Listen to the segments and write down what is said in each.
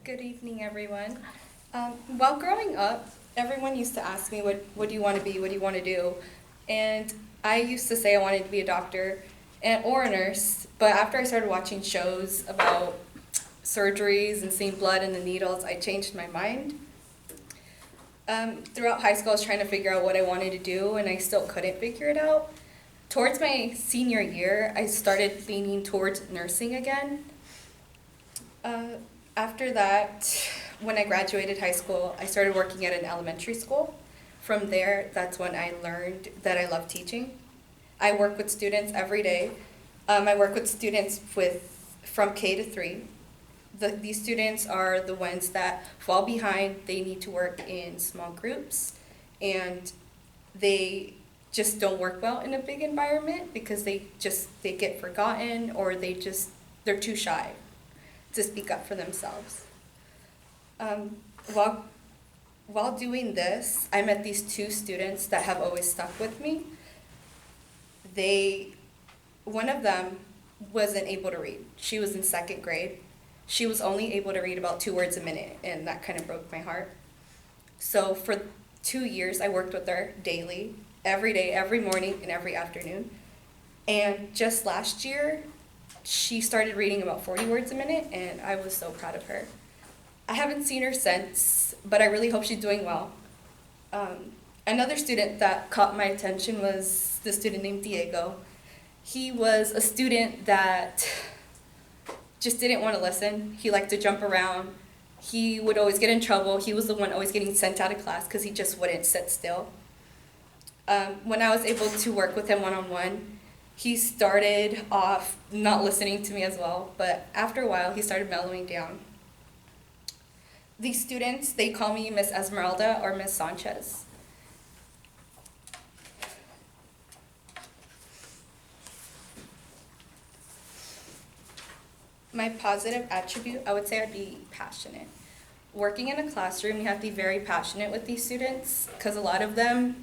Good evening, everyone. While growing up, everyone used to ask me, what do you want to be? What do you want to do? And I used to say I wanted to be a doctor or a nurse, but after I started watching shows about surgeries and seeing blood in the needles, I changed my mind. Throughout high school, I was trying to figure out what I wanted to do, and I still couldn't figure it out. Towards my senior year, I started leaning towards nursing again. Uh, After that, when I graduated high school, I started working at an elementary school. From there, that's when I learned that I love teaching. I work with students every day. I work with students from K to 3. These students are the ones that fall behind. They need to work in small groups, and they just don't work well in a big environment because they get forgotten, or they're too shy to speak up for themselves. Um, while while doing this, I met these two students that have always stuck with me. They One of them wasn't able to read. She was in second grade. She was only able to read about 2 words a minute, and that kind of broke my heart. So for 2 years, I worked with her daily, every day, every morning, and every afternoon. And just last year, she started reading about 40 words a minute, and I was so proud of her. I haven't seen her since, but I really hope she's doing well. Another student that caught my attention was the student named Diego. He was a student that just didn't want to listen. He liked to jump around. He would always get in trouble. He was the one always getting sent out of class because he just wouldn't sit still. When I was able to work with him one-on-one, he started off not listening to me as well, but after a while, he started mellowing down. These students, they call me Miss Esmeralda or Miss Sanchez. My positive attribute, I would say I'd be passionate. Working in a classroom, you have to be very passionate with these students because a lot of them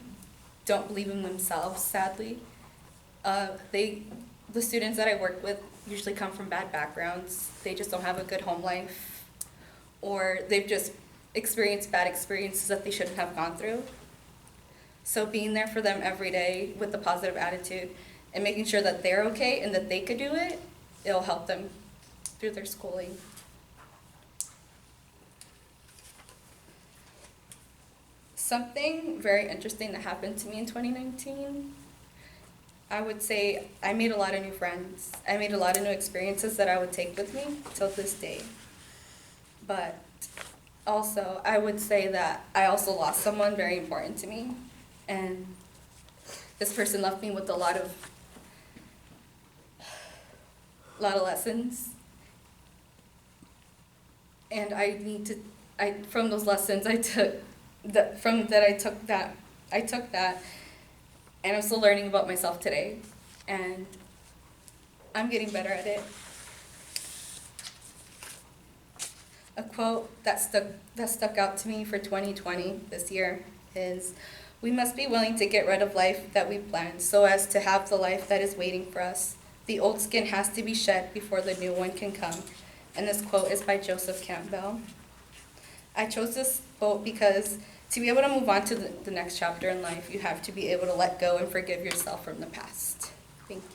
don't believe in themselves, sadly. The students that I work with usually come from bad backgrounds. They just don't have a good home life, or they've just experienced bad experiences that they shouldn't have gone through. So being there for them every day with a positive attitude and making sure that they're okay and that they could do it, it'll help them through their schooling. Something very interesting that happened to me in 2019, I would say I made a lot of new friends. I made a lot of new experiences that I would take with me till this day. But also, I would say that I also lost someone very important to me. And this person left me with a lot of lessons. And from those lessons, I took that, and I'm still learning about myself today, and I'm getting better at it. A quote that stuck out to me for 2020 this year is, "We must be willing to get rid of life that we planned so as to have the life that is waiting for us. The old skin has to be shed before the new one can come." And this quote is by Joseph Campbell. I chose this quote because to be able to move on to the next chapter in life, you have to be able to let go and forgive yourself from the past. Thank you.